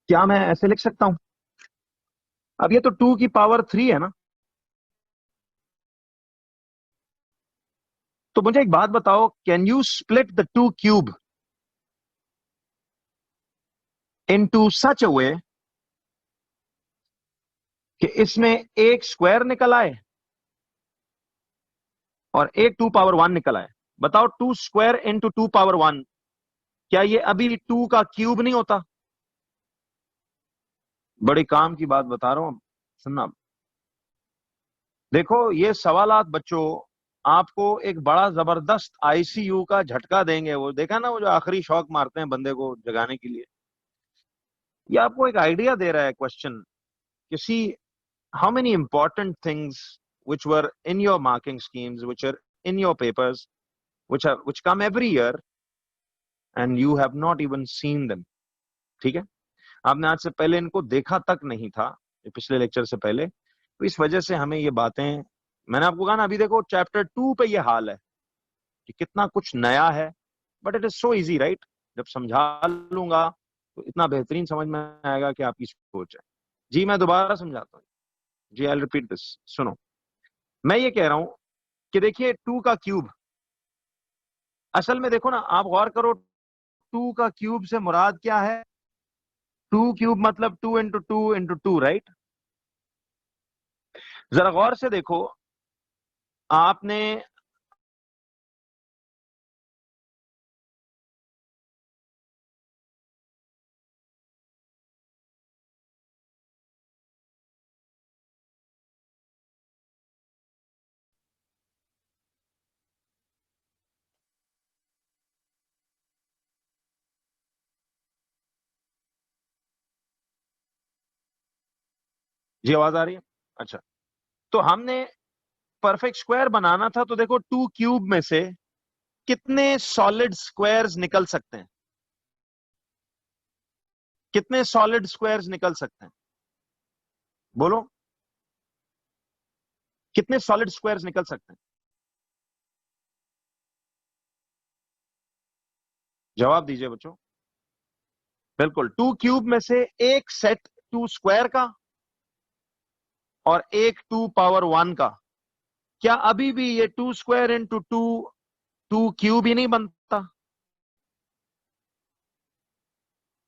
क्या मैं ऐसे लिख सकता हूं? अब ये तो 2 की पावर 3 है ना, तो मुझे एक बात बताओ, can you split the 2 cube into such a way कि इसमें एक स्क्वायर निकल आए और एक 2 पावर 1 निकल आए? बताओ, 2 स्क्वायर इंटू 2 पावर 1, क्या ये अभी 2 का क्यूब नहीं होता? बड़े काम की बात बता रहा हूं, सुनना। देखो, ये सवालात बच्चों आपको एक बड़ा जबरदस्त आईसीयू का झटका देंगे। वो देखा ना, वो जो आखिरी शौक मारते हैं बंदे को जगाने के लिए, ये आपको एक आइडिया दे रहा है क्वेश्चन किसी, how many important things which were in your marking schemes, which are in your papers, which come every year and you have not even seen them। ठीक है, आपने आज से पहले इनको देखा तक नहीं था, पिछले लेक्चर से पहले, तो इस वजह से हमें ये बातें, मैंने आपको कहा ना, अभी देखो चैप्टर 2 पे ये हाल है कि कितना कुछ नया है, but it is so easy right. जब समझा लूंगा तो इतना बेहतरीन समझ में आएगा कि आपकी सोच है। जी मैं दोबारा समझाता हूँ। जी आई रिपीट दिस, सुनो। मैं ये कह रहा हूं कि देखिए 2 का क्यूब, असल में देखो ना, आप गौर करो, 2 का क्यूब से मुराद क्या है? 2 क्यूब मतलब 2 इंटू 2 इंटू 2, राइट? जरा गौर से देखो, आपने जी आवाज आ रही है? अच्छा, तो हमने परफेक्ट स्क्वायर बनाना था, तो देखो 2 क्यूब में से कितने सॉलिड स्क्वायर्स निकल सकते हैं? कितने सॉलिड स्क्वायर्स निकल सकते हैं? बोलो, कितने सॉलिड स्क्वायर्स निकल सकते हैं? जवाब दीजिए बच्चों। बिल्कुल, 2 क्यूब में से एक सेट 2 स्क्वायर का और एक 2 पावर 1 का, क्या अभी भी ये 2 स्क्वायर इंटू 2 2 क्यूब ही नहीं बनता?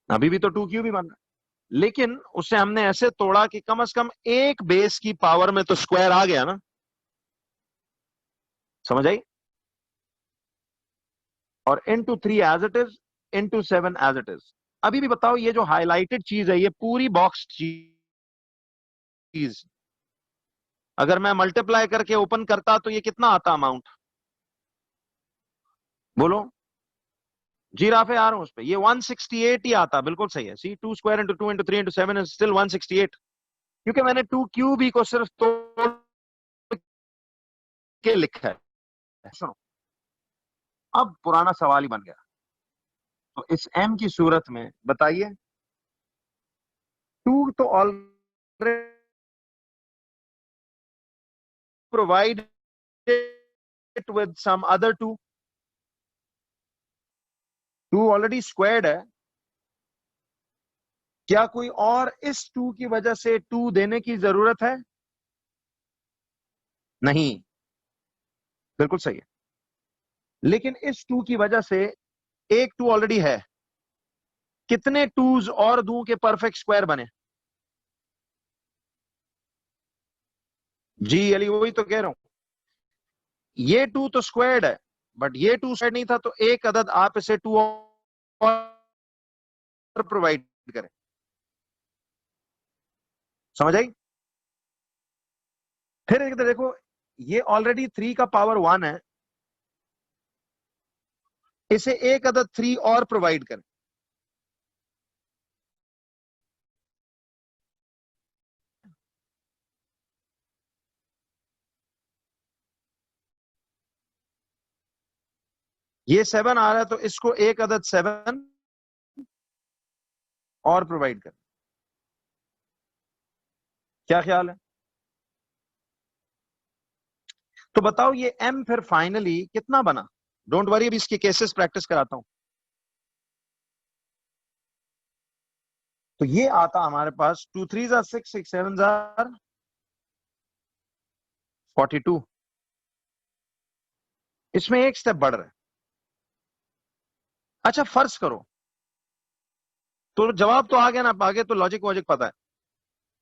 अभी भी तो 2 क्यूब ही बन रहा है, लेकिन उसे हमने ऐसे तोड़ा कि कम से कम एक बेस की पावर में तो स्क्वायर आ गया ना। समझ आई? और into 3 as it is, into 7 as it is. अभी भी बताओ, ये जो हाईलाइटेड चीज है, ये पूरी बॉक्स चीज अगर मैं मल्टीप्लाई करके ओपन करता तो ये कितना आता अमाउंट? बोलो। जीराफे आ रहा हूं उस पे, ये 168 ही आता, बिल्कुल सही है। सी 2 square into 2 into 3 into 7 is still 168, क्योंकि मैंने 2 क्यूब ही को सिर्फ तोड़ के लिखा है। सुनो, अब पुराना सवाल ही बन गया। तो इस m की सूरत में बताइए, 2 तो already provide it with some other 2, 2 already squared है। क्या कोई और इस 2 की वजह से 2 देने की जरूरत है? नहीं, बिल्कुल सही है। लेकिन इस 2 की वजह से एक 2 ऑलरेडी है, कितने 2s और दूं के परफेक्ट स्क्वायर बने? जी अली, वही तो कह रहा हूं। ये 2 तो स्क्वायर्ड है, बट ये 2 स्क्वायर्ड नहीं था, तो एक अदद आप इसे 2 और प्रोवाइड करें। समझ आई? फिर एक देखो, ये ऑलरेडी 3 का पावर 1 है, इसे एक अदद 3 और प्रोवाइड करें। ये 7 आ रहा है, तो इसको एक अदद 7 और प्रोवाइड करें। क्या ख्याल है? तो बताओ, ये m फिर फाइनली कितना बना? डोंट वरी, अभी इसके केसेस प्रैक्टिस कराता हूं। तो ये आता हमारे पास 2 3 6 6 7 42। इसमें एक स्टेप बढ़ रहा है। अच्छा, फर्ज करो, तो जवाब तो आ गया ना, आगे तो लॉजिक वॉजिक पता है।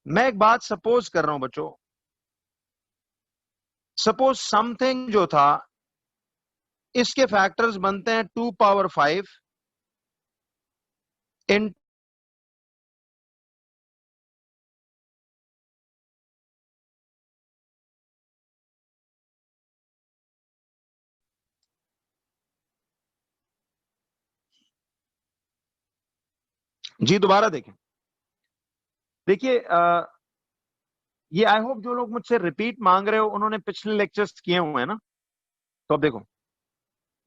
मैं एक बात सपोज कर रहा हूं बच्चों, सपोज समथिंग जो था, इसके फैक्टर्स बनते हैं 2 पावर 5 इन, जी दोबारा देखें। देखिए, ये आई होप जो लोग मुझसे रिपीट मांग रहे हो उन्होंने पिछले लेक्चर्स किए हुए हैं ना। तो अब देखो,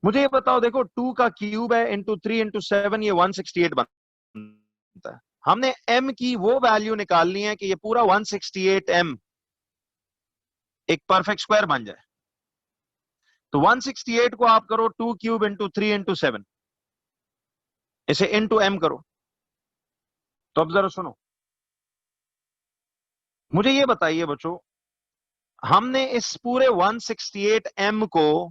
मुझे ये बताओ, देखो 2 का क्यूब है इंटू 3 इंटू 7, ये 168 बनता है। हमने m की वो वैल्यू निकालनी है कि ये पूरा 168m एक परफेक्ट स्क्वायर बन जाए। तो 168 को आप करो 2 क्यूब इंटू 3 इंटू 7, इसे इंटू m करो। तो अब जरा सुनो, मुझे ये बताइए बच्चों, हमने इस पूरे 168m को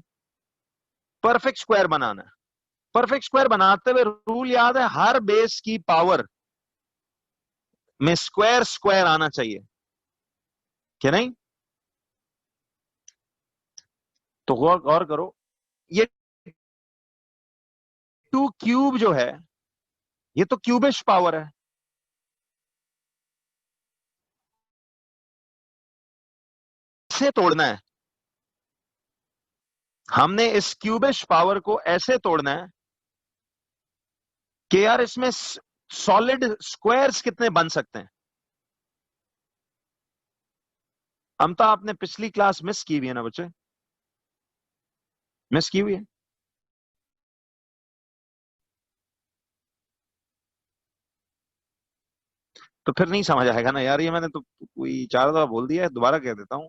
परफेक्ट स्क्वायर बनाना है। परफेक्ट स्क्वायर बनाते हुए रूल याद है, हर बेस की पावर में स्क्वायर स्क्वायर आना चाहिए, क्या नहीं? तो गौर गौर करो, ये 2 क्यूब जो है, ये तो क्यूबिश पावर है, इसे तोड़ना है। हमने इस क्यूबिश पावर को ऐसे तोड़ना है कि यार इसमें सॉलिड स्क्वायर्स कितने बन सकते हैं। अमता, आपने पिछली क्लास मिस की हुई है ना बच्चे? मिस की हुई है? तो फिर नहीं समझ आएगा ना यार, ये मैंने तो कोई 4 दफा बोल दिया है, दोबारा कह देता हूं।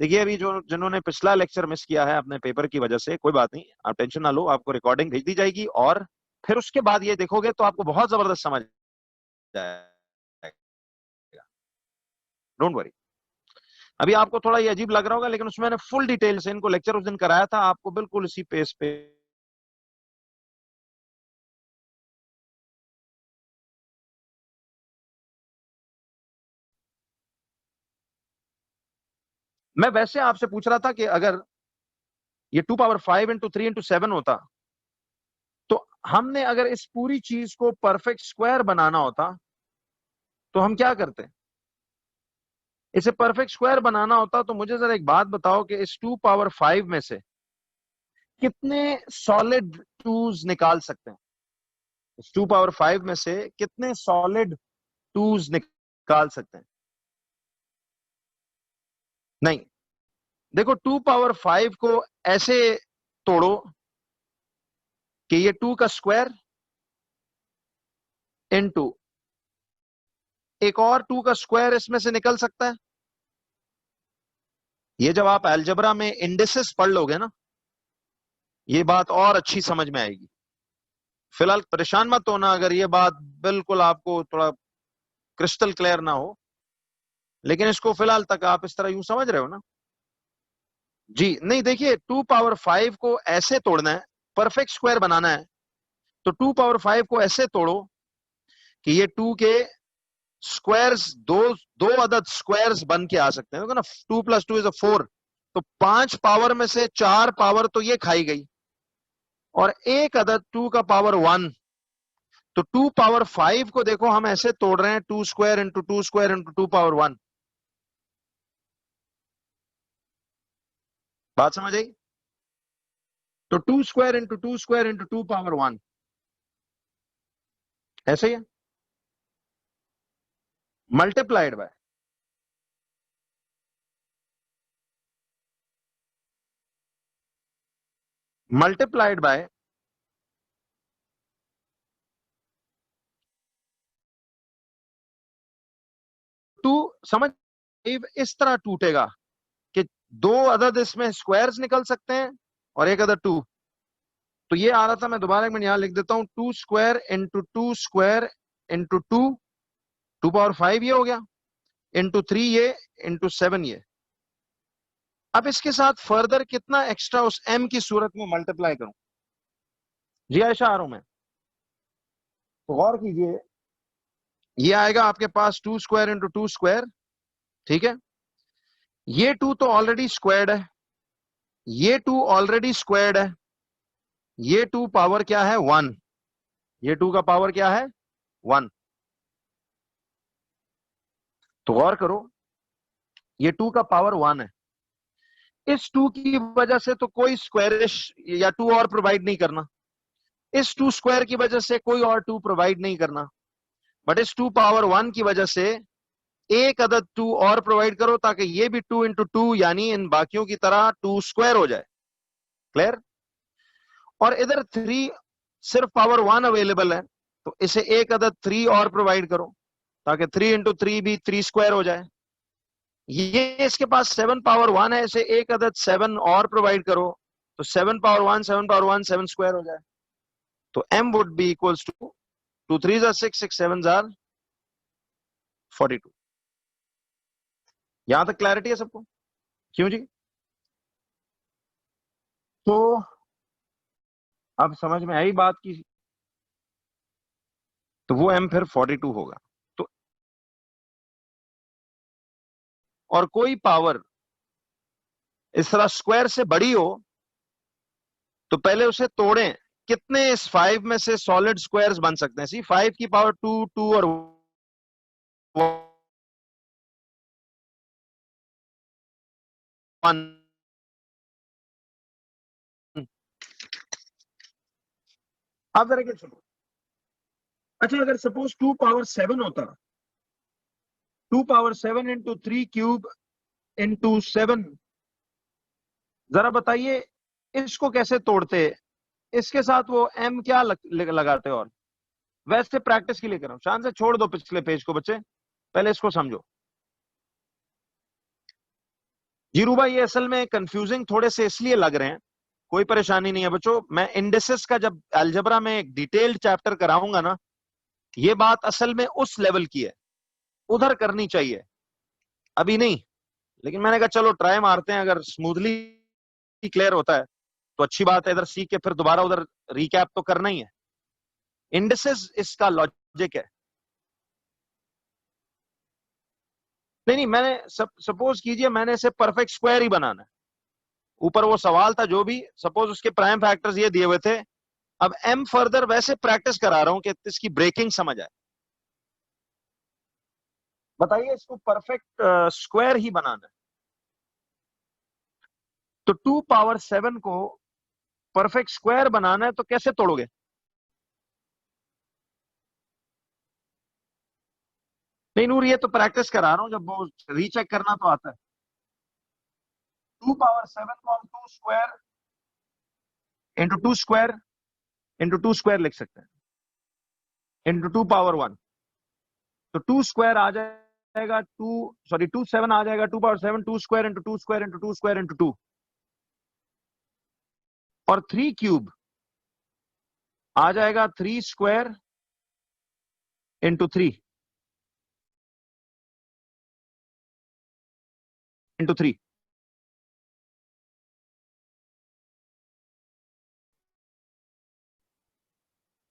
देखिए, अभी जो जिन्होंने पिछला लेक्चर मिस किया है अपने पेपर की वजह से, कोई बात नहीं, आप टेंशन ना लो, आपको रिकॉर्डिंग भेज दी जाएगी, और फिर उसके बाद ये देखोगे तो आपको बहुत जबरदस्त समझ जाएगा। Don't worry. अभी आपको थोड़ा ये अजीब लग रहा होगा, लेकिन उसमें मैंने फुल डिटेल से इनको लेक्चर उस दिन कराया था, आपको बिल्कुल इसी पेस पे। मैं वैसे आपसे पूछ रहा था कि अगर ये 2 पावर 5 इंटू 3 इंटू 7 होता, तो हमने अगर इस पूरी चीज को परफेक्ट स्क्वायर बनाना होता तो हम क्या करते? इसे परफेक्ट स्क्वायर बनाना होता तो मुझे जरा एक बात बताओ कि इस 2 पावर 5 में से कितने सॉलिड टूज निकाल सकते हैं? इस 2 पावर 5 में से कितने सॉलिड टूज निकाल सकते हैं? नहीं, देखो 2 पावर 5 को ऐसे तोड़ो कि ये 2 का स्क्वायर इनटू एक और 2 का स्क्वायर इसमें से निकल सकता है। ये जब आप अलजेब्रा में इंडिसेस पढ़ लोगे ना, ये बात और अच्छी समझ में आएगी। फिलहाल परेशान मत होना अगर ये बात बिल्कुल आपको थोड़ा क्रिस्टल क्लियर ना हो, लेकिन इसको फिलहाल तक आप इस तरह यूं समझ रहे हो ना? जी नहीं, देखिए 2 पावर 5 को ऐसे तोड़ना है, परफेक्ट स्क्वायर बनाना है, तो 2 पावर 5 को ऐसे तोड़ो कि ये 2 के स्क्वायर्स, दो दो अदद स्क्वायर्स बन के आ सकते हैं ना। 2 प्लस 2 इज 4, तो 5 पावर में से 4 पावर तो ये खाई गई, और एक अदद 2 का पावर 1, तो 2 पावर 5 को देखो हम ऐसे तोड़ रहे हैं 2 square into 2 square into 2 power 1। बात समझ आई? तो 2 square into 2 square into 2 power 1, ऐसे ही है, मल्टीप्लाइड बाय मल्टीप्लाइड बाय 2। समझ? इस तरह टूटेगा कि दो अदद इसमें स्क्वायर्स निकल सकते हैं और एक अदद 2। तो ये आ रहा था, मैं दोबारा एक मिनट यहां लिख देता हूं, 2 square into 2 square into 2, 2 power 5 ये हो गया, इंटू 3 ये, इंटू 7 ये। अब इसके साथ फर्दर कितना एक्स्ट्रा उस m की सूरत में मल्टीप्लाई करूं? जी आयशा, आ रहा हूं मैं, तो गौर कीजिए, ये आएगा आपके पास 2 स्क्वायर इंटू 2 स्क्वायर, ठीक है। ये 2 तो ऑलरेडी स्क्वायर्ड है, ये 2 ऑलरेडी स्क्वायर्ड है, ये 2 पावर क्या है? 1। ये 2 का पावर क्या है? 1। तो गौर करो, ये 2 का पावर 1 है, इस 2 की वजह से तो कोई स्क्वायरिश या 2 और प्रोवाइड नहीं करना, इस 2 स्क्वायर की वजह से कोई और 2 प्रोवाइड नहीं करना, बट इस 2 पावर 1 की वजह से एक अदद 2 और प्रोवाइड करो ताकि ये भी 2 इंटू 2 यानी इन बाकियों की तरह 2 स्क्वायर हो जाए। क्लियर? और इधर 3 सिर्फ पावर 1 अवेलेबल है, तो इसे एक अदद 3 और प्रोवाइड करो ताकि 3 इंटू 3 भी 3 स्क्वायर हो जाए। ये इसके पास 7 पावर 1 है, इसे एक अदद 7 और प्रोवाइड करो तो 7 पावर 1 7 पावर 1 7 स्क्वायर हो जाए। तो m would be equals to 2 3 or 6 6 7 or 42। यहां तक क्लैरिटी है सबको? क्यों जी? तो अब समझ में आई बात की, तो वो m फिर 42 होगा। तो और कोई पावर इस तरह स्क्वायर से बड़ी हो तो पहले उसे तोड़ें, कितने इस 5 में से सॉलिड स्क्वायर्स बन सकते हैं? सी 5 की पावर 2 2 और 1। आप जरा क्या सुनो, अच्छा अगर सपोज 2 पावर 7 होता, 2 पावर 7 इंटू 3 क्यूब इंटू 7, जरा बताइए इसको कैसे तोड़ते? इसके साथ वो m क्या लगाते? और वैसे प्रैक्टिस के लिए कर रहा हूं, शान से छोड़ दो पिछले पेज को बच्चे, पहले इसको समझो। जीरू भाई, ये असल में कंफ्यूजिंग थोड़े से इसलिए लग रहे हैं, कोई परेशानी नहीं है बच्चों, मैं इंडिसेस का जब अलजेब्रा में एक डिटेल्ड चैप्टर कराऊंगा ना, ये बात असल में उस लेवल की है, उधर करनी चाहिए, अभी नहीं। लेकिन मैंने कहा चलो ट्राई मारते हैं, अगर स्मूथली क्लियर होता है तो अच्छी बात है, इधर सीख के फिर दोबारा उधर रिकैप तो करना ही है। इंडिसेस इसका लॉजिक है। नहीं नहीं, मैंने सपोज कीजिए मैंने इसे परफेक्ट स्क्वायर ही बनाना है, ऊपर वो सवाल था जो भी, सपोज उसके प्राइम फैक्टर्स ये दिए हुए थे। अब एम फर्दर वैसे प्रैक्टिस करा रहा हूं कि इसकी ब्रेकिंग समझ आए। बताइए, इसको परफेक्ट स्क्वायर ही बनाना है, तो 2 पावर 7 को परफेक्ट स्क्वायर बनाना है, तो कैसे तोड़ोगे? नहीं नूर, ये तो प्रैक्टिस करा रहा हूं, जब वो रीचेक करना तो आता है। 2 पावर 7 को हम 2 स्क्वायर इंटू टू स्क्वायर लिख सकते हैं, इंटू 2 पावर 1। तो 2 स्क्वायर आ जाएगा 2 7 आ जाएगा 2 power 7, 2 square into 2 square into 2 square into 2। और 3 क्यूब आ जाएगा 3 स्क्वायर इंटू 3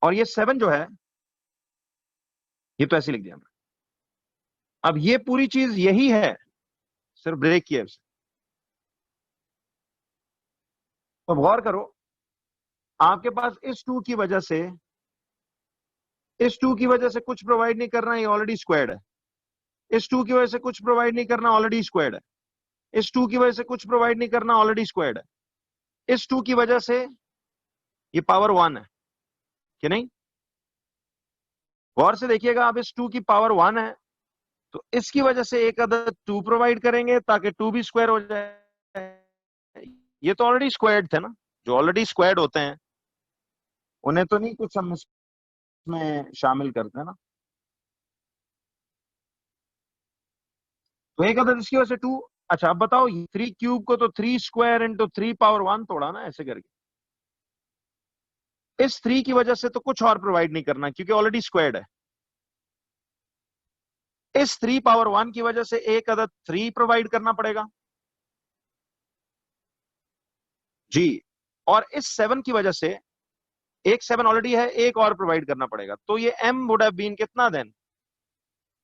और ये 7 जो है, ये तो ऐसे लिख दिया हमने। अब ये पूरी चीज यही है, सिर्फ ब्रेक किया है उसे। तो गौर करो, आपके पास इस टू की वजह से कुछ प्रोवाइड नहीं करना, ये ऑलरेडी स्क्वायर्ड है। इस टू की वजह से कुछ प्रोवाइड नहीं करना, ऑलरेडी स्क्वायर्ड है। इस टू की वजह से कुछ प्रोवाइड नहीं करना, ऑलरेडी स्क्वायर्ड है। इस टू की वजह से ये पावर 1 है कि नहीं? गौर से देखिएगा, अब इस टू की पावर 1 है, तो इसकी वजह से एक अदर 2 प्रोवाइड करेंगे ताकि 2 भी स्क्वायर हो जाए। ये तो ऑलरेडी स्क्वायर्ड थे ना, जो ऑलरेडी स्क्वायर्ड होते हैं उन्हें तो नहीं कुछ हम इसमें शामिल करते हैं ना। तो एक अदर इसकी वजह से 2। अच्छा अब बताओ, 3 क्यूब को तो 3 स्क्वायर इंटू 3 पावर 1 तोड़ा ना ऐसे करके। इस 3 की वजह से तो कुछ और प्रोवाइड नहीं करना क्योंकि ऑलरेडी स्क्वायर्ड है। इस 3 पावर 1 की वजह से एक अदद 3 प्रोवाइड करना पड़ेगा जी। और इस 7 की वजह से एक 7 ऑलरेडी है, एक और प्रोवाइड करना पड़ेगा। तो ये m वुड हैव बीन कितना देन?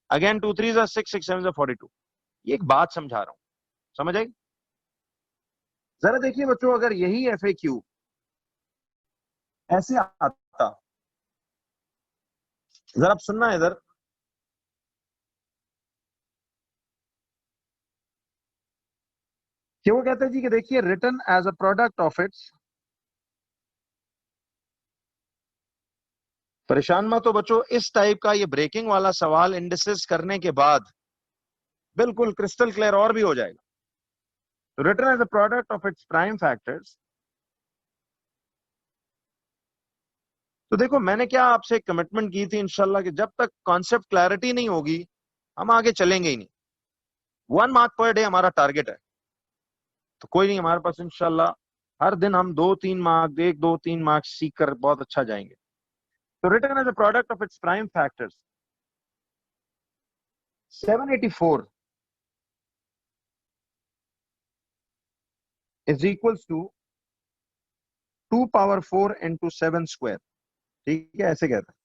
अगेन 2 3 6, 6 7 42। ये एक बात समझा रहा हूं, समझ आई? जरा देखिए बच्चों, अगर यही FAQ ऐसे आता, जरा आप सुनना इधर, कि वो कहते हैं जी कि देखिए, written as a product of its. परेशान मत हो बच्चों, इस टाइप का ये ब्रेकिंग वाला सवाल इंडिसेस करने के बाद बिल्कुल क्रिस्टल क्लियर और भी हो जाएगा। तो written as a product of its prime factors. तो देखो, मैंने क्या आपसे कमिटमेंट की थी इंशाल्लाह कि जब तक कॉन्सेप्ट क्लैरिटी नहीं होगी हम आगे चलेंगे ही नहीं। 1 मार्क पर डे हमारा टारगेट है, तो कोई नहीं, हमारे पास इंशाल्लाह हर दिन हम 2 3 मार्क, 1 2 3 मार्क्स सीख कर बहुत अच्छा जाएंगे। तो written as a product of its prime factors 784 is equals to 2 power 4 into 7 square. ठीक है, ऐसे कहता है।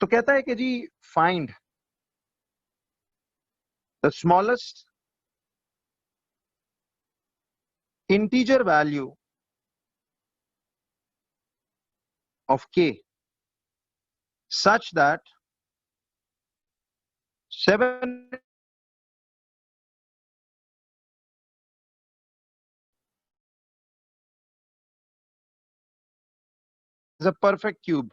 तो कहता है कि जी, find the smallest integer value of k such that 7 is a perfect cube।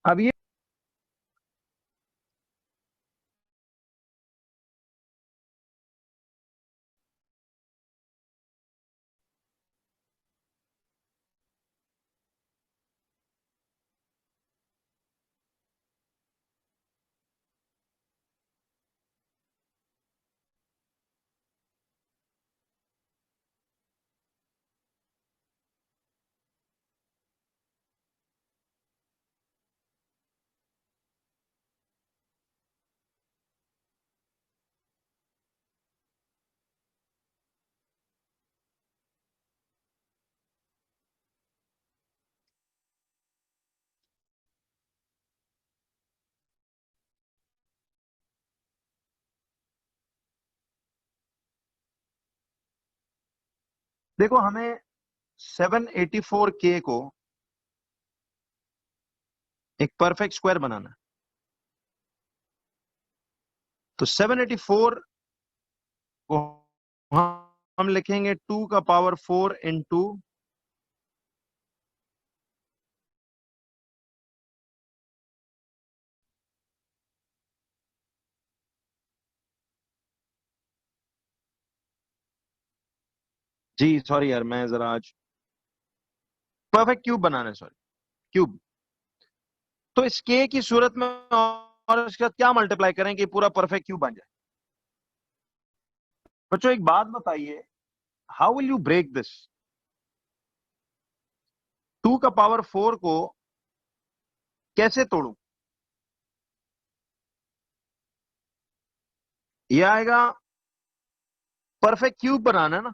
अब ये देखो हमें 784K को एक परफेक्ट स्क्वायर बनाना है। तो 784 को हम लिखेंगे 2 का पावर 4 इंटू जी सॉरी यार, मैं जरा आज परफेक्ट क्यूब बनाना है, सॉरी क्यूब। तो इस के की सूरत में और इसके साथ क्या मल्टीप्लाई करें कि पूरा परफेक्ट क्यूब बन जाए। बच्चों एक बात बताइए, how will you break this? 2 का पावर 4 को कैसे तोड़ूं? ये आएगा, परफेक्ट क्यूब बनाना है ना।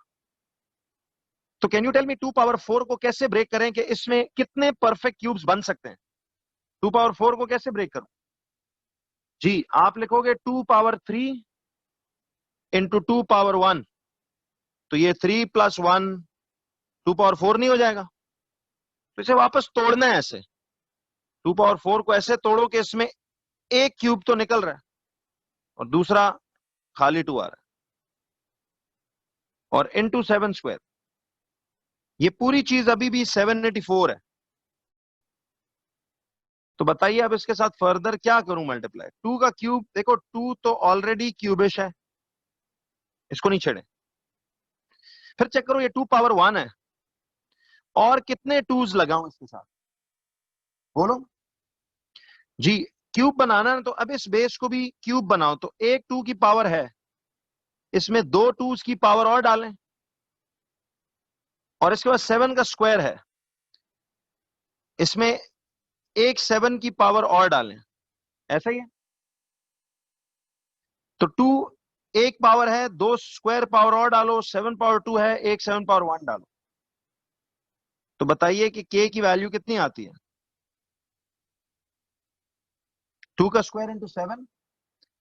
तो can you tell me 2 power 4 को कैसे ब्रेक करें कि इसमें कितने परफेक्ट क्यूब्स बन सकते हैं? 2 पावर 4 को कैसे ब्रेक करूं? जी आप लिखोगे 2 पावर 3 इंटू 2 पावर 1। तो ये 3 प्लस 1 2 पावर 4 नहीं हो जाएगा? तो इसे वापस तोड़ना है ऐसे। 2 पावर 4 को ऐसे तोड़ो कि इसमें एक क्यूब तो निकल रहा है और दूसरा खाली 2 आ रहा है। और इंटू 7 स्क्वायर, ये पूरी चीज अभी भी 784 है। तो बताइए अब इसके साथ फर्दर क्या करूं मल्टीप्लाई? 2 का क्यूब, देखो 2 तो ऑलरेडी क्यूबिश है, इसको नहीं छेड़े। फिर चेक करो ये 2 पावर 1 है, और कितने 2s लगाऊं इसके साथ, बोलो जी। क्यूब बनाना है तो अब इस बेस को भी क्यूब बनाओ। तो एक 2 की पावर है, इसमें दो 2s की पावर और डालें, और इसके बाद 7 का स्क्वायर है, इसमें एक 7 की पावर और डालें। ऐसा ही है। तो 2 एक पावर है, दो स्क्वायर पावर और डालो, 7 पावर 2 है, एक 7 पावर 1 डालो। तो बताइए कि के की वैल्यू कितनी आती है? 2 का स्क्वायर इंटू 7,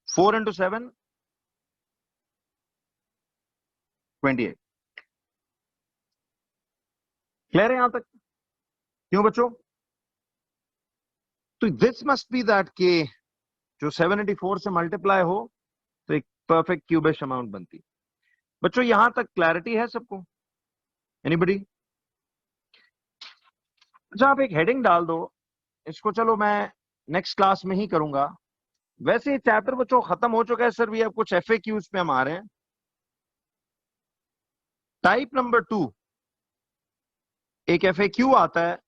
4 इंटू 7 28। क्लियर है यहां तक? क्यों बच्चों? तो दिस मस्ट बी दैट के जो 784 से मल्टीप्लाई हो तो एक परफेक्ट क्यूबिश अमाउंट बनती है। बच्चों यहां तक क्लैरिटी है सबको? एनीबडी? अच्छा आप एक हेडिंग डाल दो इसको, चलो मैं नेक्स्ट क्लास में ही करूंगा। वैसे ये चैप्टर बच्चों खत्म हो चुका है सर, भी अब कुछ एफएक्यूज पे हम आ रहे हैं। टाइप नंबर 2 एक एफएक्यू आता है